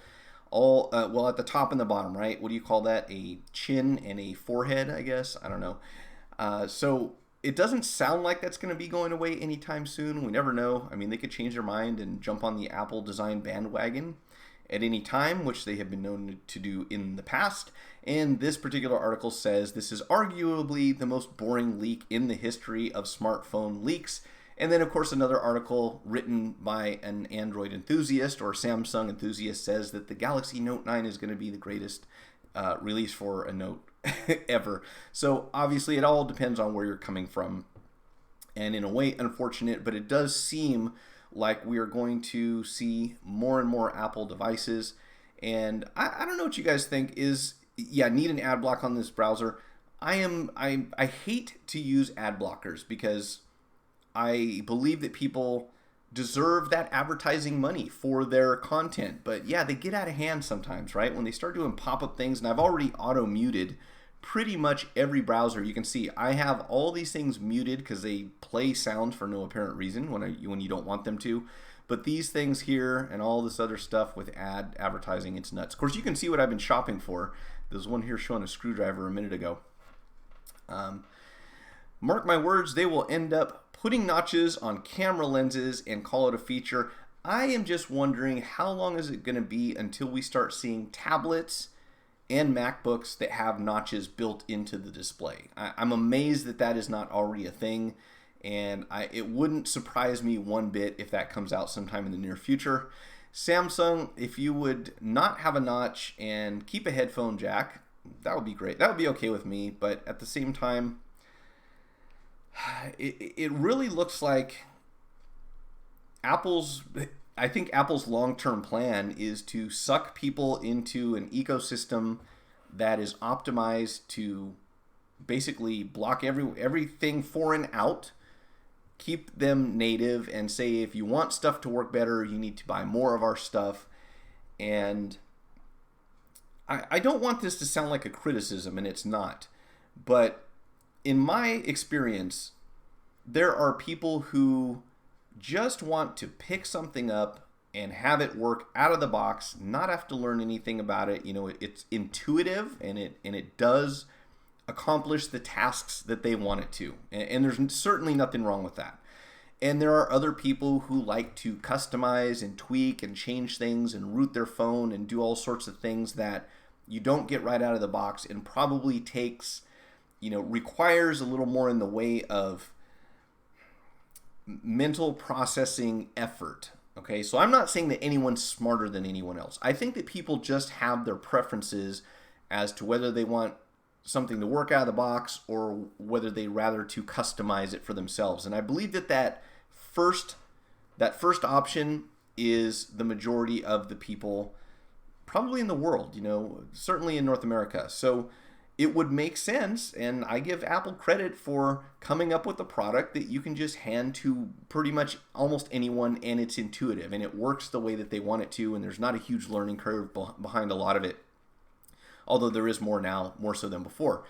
at the top and the bottom, right? What do you call that? A chin and a forehead, I guess? I don't know. So it doesn't sound like that's going to be going away anytime soon. We never know. I mean, they could change their mind and jump on the Apple design bandwagon at any time, which they have been known to do in the past. And this particular article says this is arguably the most boring leak in the history of smartphone leaks. And then, of course, another article written by an Android enthusiast or Samsung enthusiast says that the Galaxy Note 9 is going to be the greatest release for a Note ever. So obviously it all depends on where you're coming from. And in a way, unfortunate, but it does seem like we are going to see more and more Apple devices. And I don't know what you guys think is, need an ad block on this browser. I hate to use ad blockers because I believe that people deserve that advertising money for their content. But yeah, they get out of hand sometimes, right? When they start doing pop-up things, and I've already auto-muted pretty much every browser. You can see I have all these things muted because they play sounds for no apparent reason when you don't want them to. But these things here and all this other stuff with advertising, it's nuts. Of course, you can see what I've been shopping for. There's one here showing a screwdriver a minute ago. Mark my words, they will end up putting notches on camera lenses and call it a feature. I am just wondering how long is it going to be until we start seeing tablets and MacBooks that have notches built into the display. I'm amazed that that is not already a thing, and it wouldn't surprise me one bit if that comes out sometime in the near future. Samsung, if you would not have a notch and keep a headphone jack, that would be great. That would be okay with me, but at the same time, it really looks like I think Apple's long-term plan is to suck people into an ecosystem that is optimized to basically block everything foreign out, keep them native, and say if you want stuff to work better, you need to buy more of our stuff. And I don't want this to sound like a criticism, and it's not. But in my experience, there are people who just want to pick something up and have it work out of the box, not have to learn anything about it. It's intuitive and it does accomplish the tasks that they want it to. And there's certainly nothing wrong with that. And there are other people who like to customize and tweak and change things and root their phone and do all sorts of things that you don't get right out of the box and probably takes, requires a little more in the way of mental processing effort. Okay, so I'm not saying that anyone's smarter than anyone else. I think that people just have their preferences as to whether they want something to work out of the box or whether they rather to customize it for themselves. And I believe that first option is the majority of the people probably in the world, certainly in North America. So it would make sense, and I give Apple credit for coming up with a product that you can just hand to pretty much almost anyone, and it's intuitive, and it works the way that they want it to, and there's not a huge learning curve behind a lot of it, although there is more now, more so than before.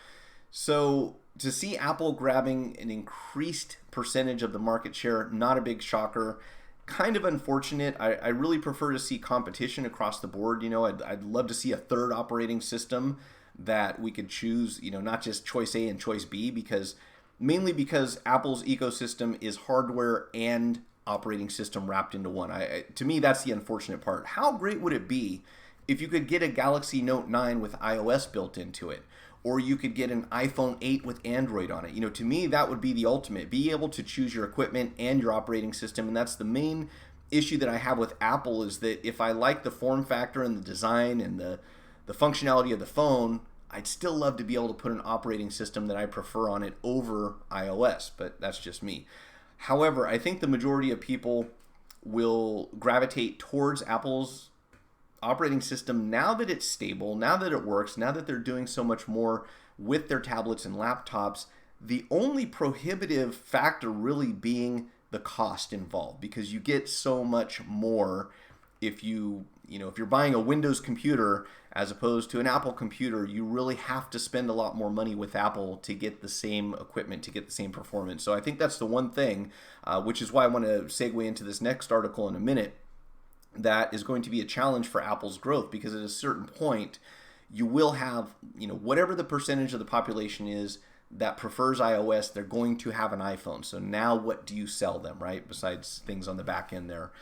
So to see Apple grabbing an increased percentage of the market share, not a big shocker. Kind of unfortunate. I really prefer to see competition across the board. I'd love to see a third operating system that we could choose, not just choice A and choice B, because mainly because Apple's ecosystem is hardware and operating system wrapped into one. To me, that's the unfortunate part. How great would it be if you could get a Galaxy Note 9 with iOS built into it? Or you could get an iPhone 8 with Android on it. To me, that would be the ultimate. Be able to choose your equipment and your operating system. And that's the main issue that I have with Apple, is that if I like the form factor and the design and the functionality of the phone, I'd still love to be able to put an operating system that I prefer on it over iOS. But that's just me. However, I think the majority of people will gravitate towards Apple's operating system now that it's stable, now that it works, now that they're doing so much more with their tablets and laptops. The only prohibitive factor really being the cost involved, because you get so much more if you're buying a Windows computer as opposed to an Apple computer. You really have to spend a lot more money with Apple to get the same equipment, to get the same performance. So I think that's the one thing, which is why I want to segue into this next article in a minute, that is going to be a challenge for Apple's growth, because at a certain point you will have, whatever the percentage of the population is that prefers iOS, they're going to have an iPhone. So now what do you sell them, right? Besides things on the back end there.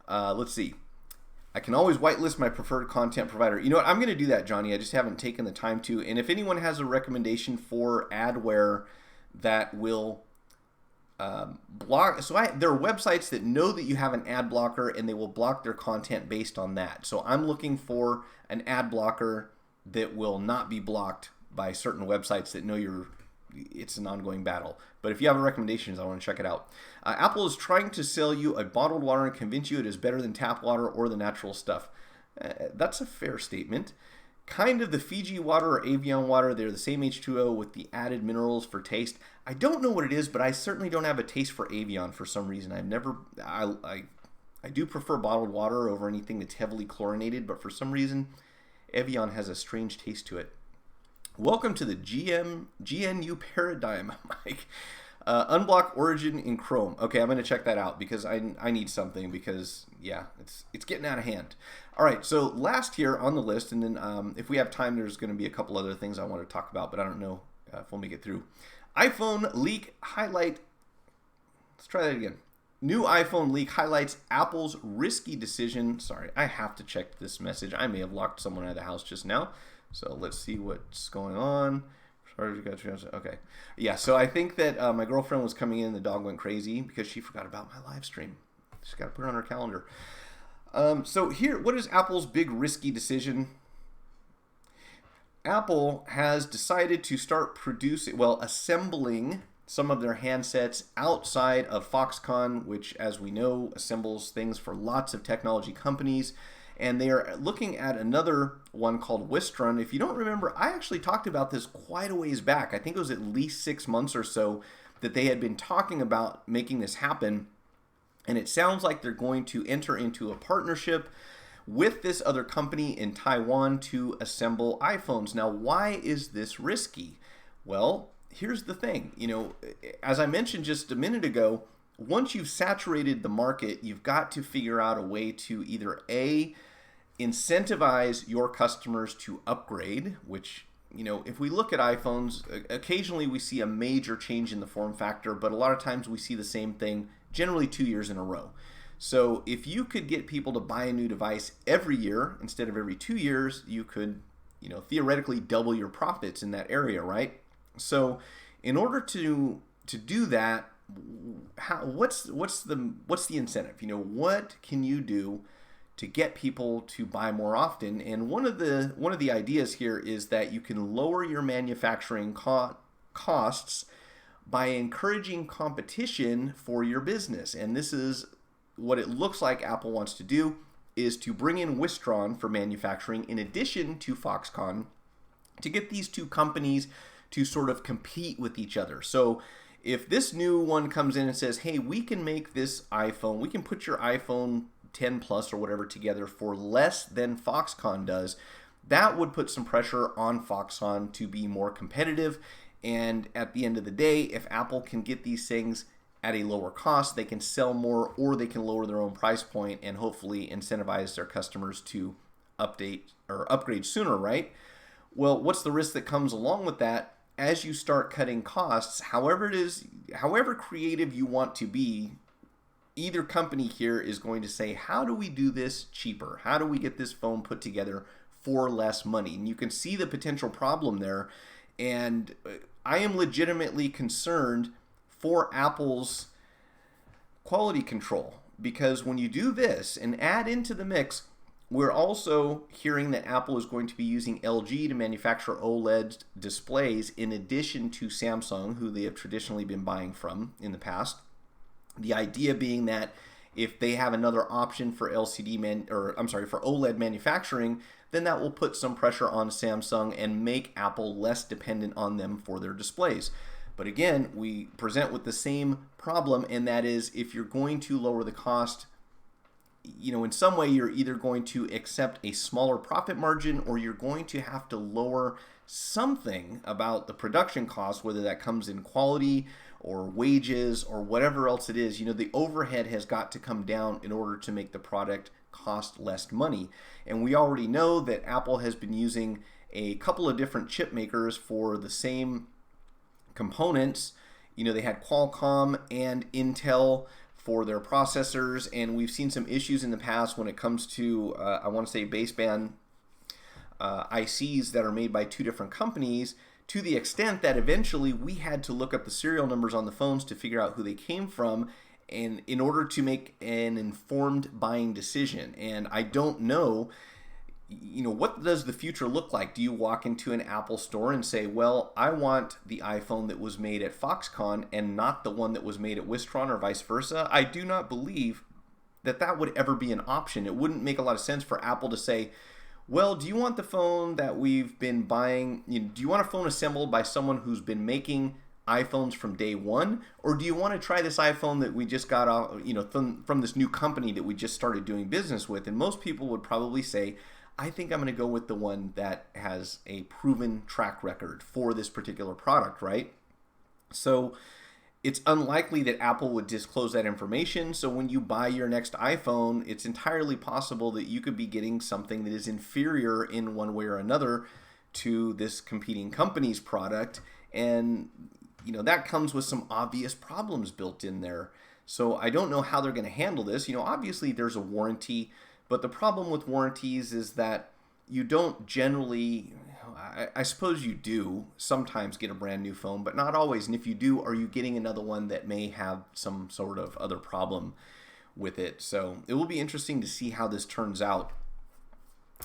Let's see. I can always whitelist my preferred content provider. You know what? I'm going to do that, Johnny. I just haven't taken the time to. And if anyone has a recommendation for adware that will block, there are websites that know that you have an ad blocker and they will block their content based on that. So I'm looking for an ad blocker that will not be blocked by certain websites that know it's an ongoing battle. But if you have recommendations, I want to check it out. Apple is trying to sell you a bottled water and convince you it is better than tap water or the natural stuff. That's a fair statement. Kind of the Fiji water or Evian water. They're the same H2O with the added minerals for taste. I don't know what it is, but I certainly don't have a taste for Evian for some reason. I do prefer bottled water over anything that's heavily chlorinated, but for some reason, Evian has a strange taste to it. Welcome to the GNU paradigm, Mike. Unblock Origin in Chrome. Okay, I'm going to check that out because I need something, because, yeah, it's getting out of hand. All right, so last here on the list, and then if we have time, there's going to be a couple other things I want to talk about, but I don't know if we'll make it through. iPhone leak highlight. Let's try that again. New iPhone leak highlights Apple's risky decision. Sorry, I have to check this message. I may have locked someone out of the house just now. So let's see what's going on. Okay. Yeah, so I think that my girlfriend was coming in. The dog went crazy because she forgot about my live stream. She's got to put it on her calendar. So here, what is Apple's big risky decision? Apple has decided to start assembling some of their handsets outside of Foxconn, which, as we know, assembles things for lots of technology companies. And they are looking at another one called Wistron. If you don't remember, I actually talked about this quite a ways back. I think it was at least 6 months or so that they had been talking about making this happen. And it sounds like they're going to enter into a partnership with this other company in Taiwan to assemble iPhones. Now, why is this risky? Well, here's the thing. As I mentioned just a minute ago, once you've saturated the market, you've got to figure out a way to either incentivize your customers to upgrade, which, if we look at iPhones, occasionally we see a major change in the form factor, but a lot of times we see the same thing generally 2 years in a row. So if you could get people to buy a new device every year instead of every 2 years, you could, theoretically double your profits in that area, right? So in order to do that, what's the incentive? What can you do to get people to buy more often? And one of the ideas here is that you can lower your manufacturing costs by encouraging competition for your business. And this is what it looks like Apple wants to do, is to bring in Wistron for manufacturing in addition to Foxconn, to get these two companies to sort of compete with each other. So if this new one comes in and says, hey, we can make this iPhone, we can put your iPhone 10 Plus or whatever together for less than Foxconn does, that would put some pressure on Foxconn to be more competitive. And at the end of the day, if Apple can get these things at a lower cost, they can sell more, or they can lower their own price point and hopefully incentivize their customers to update or upgrade sooner, right? Well, what's the risk that comes along with that? as you start cutting costs, however it is, however creative you want to be, either company here is going to say, how do we do this cheaper? How do we get this phone put together for less money? And you can see the potential problem there. And I am legitimately concerned for Apple's quality control, because when you do this and add into the mix, we're also hearing that Apple is going to be using LG to manufacture OLED displays in addition to Samsung, who they have traditionally been buying from in the past. The idea being that if they have another option for for OLED manufacturing, then that will put some pressure on Samsung and make Apple less dependent on them for their displays. But again, we present with the same problem, and that is, if you're going to lower the cost, in some way you're either going to accept a smaller profit margin, or you're going to have to lower something about the production cost, whether that comes in quality or wages or whatever else it is. The overhead has got to come down in order to make the product cost less money. And we already know that Apple has been using a couple of different chip makers for the same components. They had Qualcomm and Intel for their processors, and we've seen some issues in the past when it comes to, I want to say, baseband ICs that are made by two different companies, to the extent that eventually we had to look up the serial numbers on the phones to figure out who they came from, and in order to make an informed buying decision. And I don't know, what does the future look like? Do you walk into an Apple store and say, well, I want the iPhone that was made at Foxconn and not the one that was made at Wistron, or vice versa? I do not believe that that would ever be an option. It wouldn't make a lot of sense for Apple to say, well, do you want the phone that we've been buying? Do you want a phone assembled by someone who's been making iPhones from day one? Or do you want to try this iPhone that we just got off, from this new company that we just started doing business with? And most people would probably say, I think I'm going to go with the one that has a proven track record for this particular product, right? So it's unlikely that Apple would disclose that information. So when you buy your next iPhone, it's entirely possible that you could be getting something that is inferior in one way or another to this competing company's product. And, that comes with some obvious problems built in there. So I don't know how they're going to handle this. Obviously there's a warranty, but the problem with warranties is that you don't generally, I suppose you do sometimes get a brand new phone, but not always. And if you do, are you getting another one that may have some sort of other problem with it? So it will be interesting to see how this turns out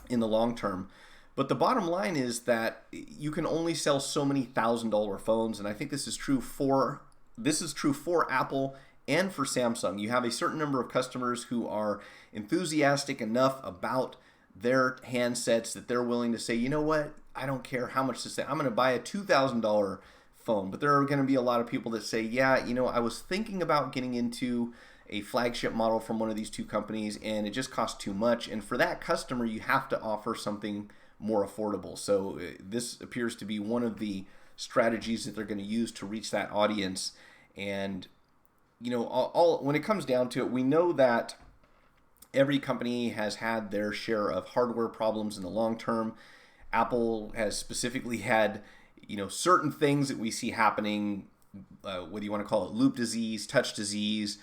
in the long term. But the bottom line is that you can only sell so many $1,000 phones, and I think this is true for Apple and for Samsung. You have a certain number of customers who are enthusiastic enough about their handsets that they're willing to say, you know what, I don't care how much to say, I'm going to buy a $2,000 phone. But there are going to be a lot of people that say, yeah, I was thinking about getting into a flagship model from one of these two companies, and it just costs too much. And for that customer, you have to offer something more affordable. So this appears to be one of the strategies that they're going to use to reach that audience. And when it comes down to it, we know that every company has had their share of hardware problems in the long term. Apple has specifically had, certain things that we see happening, whether you want to call it loop disease, touch disease,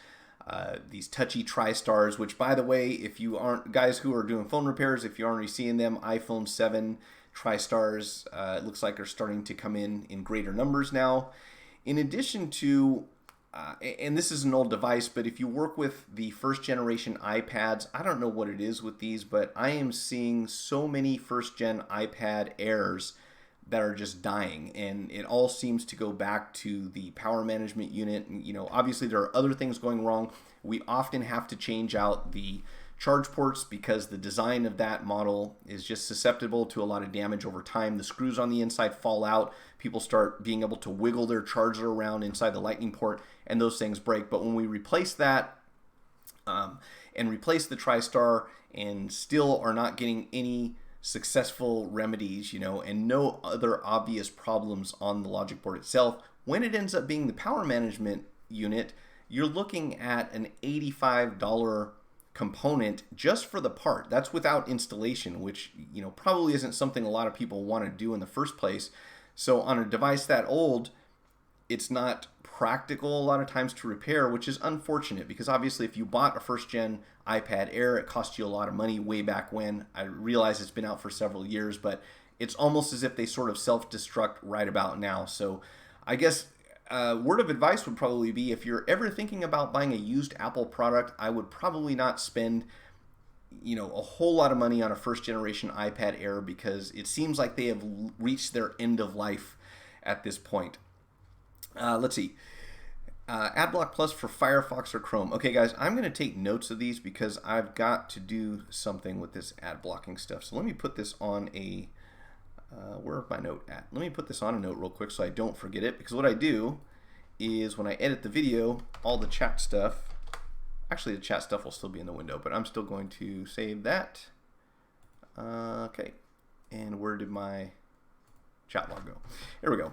these touchy TriStars, which, by the way, if you aren't, guys who are doing phone repairs, if you aren't already seeing them, iPhone 7 TriStars, it looks like are starting to come in greater numbers now. In addition to and this is an old device, but if you work with the first generation iPads, I don't know what it is with these, but I am seeing so many first gen iPad Airs that are just dying, and it all seems to go back to the power management unit. Obviously there are other things going wrong. We often have to change out the charge ports because the design of that model is just susceptible to a lot of damage over time. The screws on the inside fall out. People start being able to wiggle their charger around inside the lightning port, and those things break. But when we replace that and replace the TriStar and still are not getting any successful remedies, and no other obvious problems on the logic board itself, when it ends up being the power management unit, you're looking at an $85 component just for the part. That's without installation, which probably isn't something a lot of people want to do in the first place. So on a device that old, it's not practical a lot of times to repair, which is unfortunate because obviously if you bought a first gen iPad Air, it cost you a lot of money way back when. I realize it's been out for several years, but it's almost as if they sort of self-destruct right about now. So I guess word of advice would probably be if you're ever thinking about buying a used Apple product, I would probably not spend a whole lot of money on a first generation iPad Air because it seems like they have reached their end of life at this point. Let's see. AdBlock Plus for Firefox or Chrome. Okay, guys, I'm going to take notes of these because I've got to do something with this ad blocking stuff. So let me put this on a, where's my note at? Let me put this on a note real quick so I don't forget it, because what I do is when I edit the video, all the chat stuff, actually the chat stuff will still be in the window, but I'm still going to save that. Okay, and where did my chat log go? Here we go.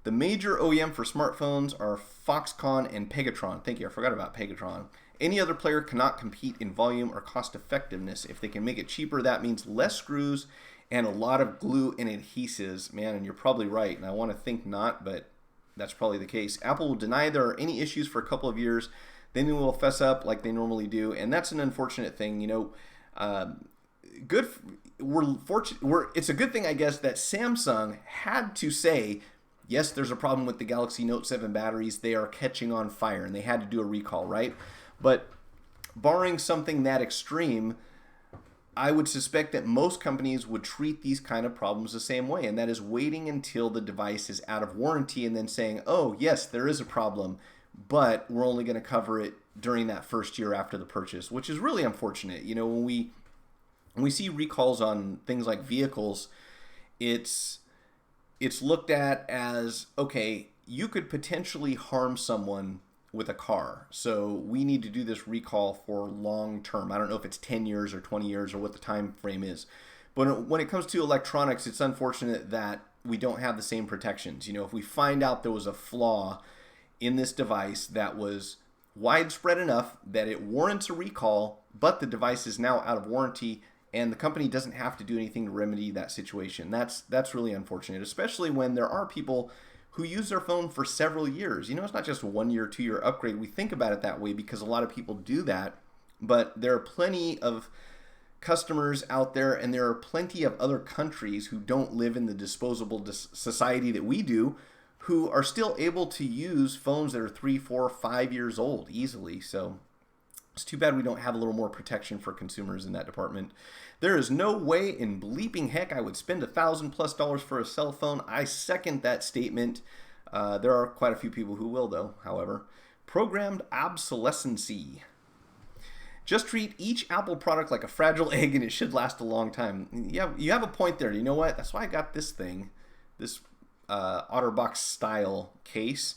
The major OEM for smartphones are Foxconn and Pegatron. Thank you, I forgot about Pegatron. Any other player cannot compete in volume or cost effectiveness. If they can make it cheaper, that means less screws and a lot of glue and adhesives. Man, and you're probably right, and I want to think not, but that's probably the case. Apple will deny there are any issues for a couple of years, then they will fess up like they normally do, and that's an unfortunate thing. We're fortunate. It's a good thing, I guess, that Samsung had to say, yes, there's a problem with the Galaxy Note 7 batteries. They are catching on fire, and they had to do a recall, right? But barring something that extreme, I would suspect that most companies would treat these kind of problems the same way, and that is waiting until the device is out of warranty and then saying, oh, yes, there is a problem, but we're only going to cover it during that first year after the purchase, which is really unfortunate. When we see recalls on things like vehicles, it's looked at as, okay, you could potentially harm someone with a car, so we need to do this recall for long term. I don't know if it's 10 years or 20 years or what the time frame is, but when it comes to electronics, it's unfortunate that we don't have the same protections. If we find out there was a flaw in this device that was widespread enough that it warrants a recall, but the device is now out of warranty and the company doesn't have to do anything to remedy that situation. That's really unfortunate, especially when there are people who use their phone for several years. It's not just a 1 year, 2 year upgrade. We think about it that way because a lot of people do that, but there are plenty of customers out there, and there are plenty of other countries who don't live in the disposable society that we do, who are still able to use phones that are 3, 4, 5 years old easily. So it's too bad we don't have a little more protection for consumers in that department. There is no way in bleeping heck I would spend $1,000+ for a cell phone. I second that statement. There are quite a few people who will, though, however. Programmed obsolescency. Just treat each Apple product like a fragile egg and it should last a long time. Yeah, you have a point there. You know what? That's why I got this thing, this OtterBox style case,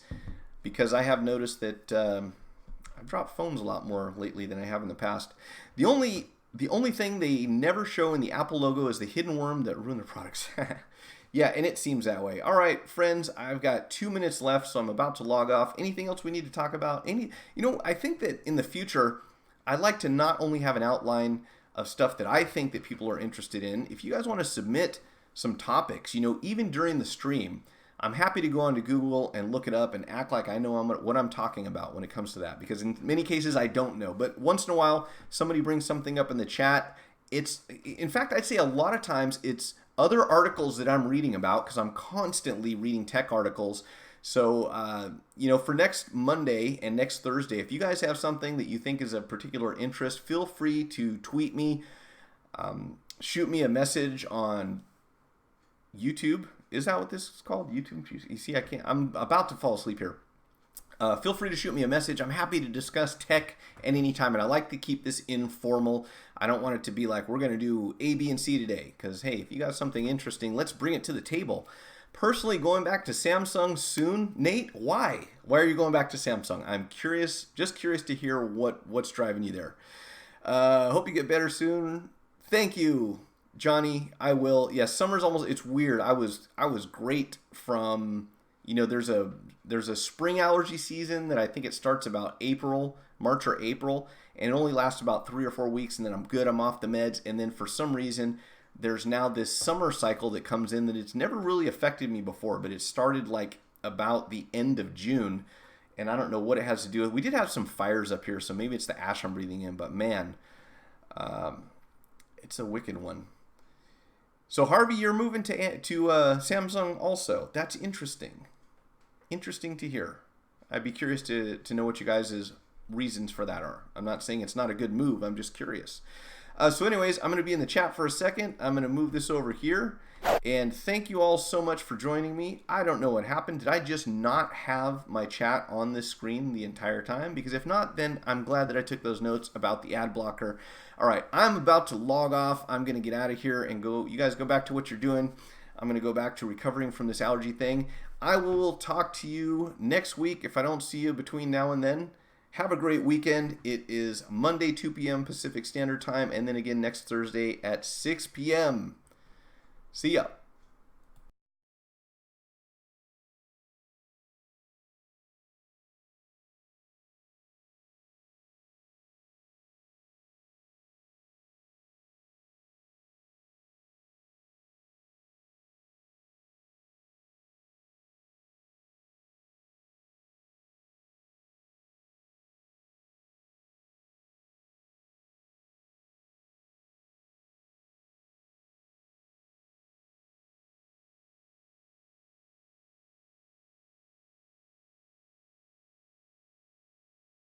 because I have noticed that I've dropped phones a lot more lately than I have in the past. The only thing they never show in the Apple logo is the hidden worm that ruined their products. Yeah, and it seems that way. All right, friends, I've got 2 minutes left, so I'm about to log off. Anything else we need to talk about? I think that in the future, I'd like to not only have an outline of stuff that I think that people are interested in. If you guys want to submit some topics, even during the stream, I'm happy to go onto Google and look it up and act like I know what I'm talking about when it comes to that, because in many cases I don't know. But once in a while, somebody brings something up in the chat. In fact, I'd say a lot of times it's other articles that I'm reading about, because I'm constantly reading tech articles. So, for next Monday and next Thursday, if you guys have something that you think is of particular interest, feel free to tweet me, shoot me a message on YouTube. Is that what this is called? YouTube? You see, I'm about to fall asleep here. Feel free to shoot me a message. I'm happy to discuss tech at any time, and I like to keep this informal. I don't want it to be like we're going to do A, B, and C today, because, hey, if you got something interesting, let's bring it to the table. Personally, going back to Samsung soon. Nate, why? Why are you going back to Samsung? I'm curious, just curious to hear what's driving you there. Hope you get better soon. Thank you, Johnny. I will. Yes, summer's almost. It's weird. I was great from. There's a spring allergy season that I think it starts about March or April, and it only lasts about 3 or 4 weeks, and then I'm good. I'm off the meds, and then for some reason, there's now this summer cycle that comes in that it's never really affected me before, but it started like about the end of June, and I don't know what it has to do with. We did have some fires up here, so maybe it's the ash I'm breathing in, but man, it's a wicked one. So Harvey, you're moving to Samsung also. That's interesting. Interesting to hear. I'd be curious to know what you guys' reasons for that are. I'm not saying it's not a good move. I'm just curious. So anyways, I'm going to be in the chat for a second. I'm going to move this over here. And thank you all so much for joining me. I don't know what happened. Did I just not have my chat on this screen the entire time? Because if not, then I'm glad that I took those notes about the ad blocker. All right, I'm about to log off. I'm going to get out of here and go. You guys go back to what you're doing. I'm going to go back to recovering from this allergy thing. I will talk to you next week if I don't see you between now and then. Have a great weekend. It is Monday, 2 p.m. Pacific Standard Time, and then again next Thursday at 6 p.m. See ya.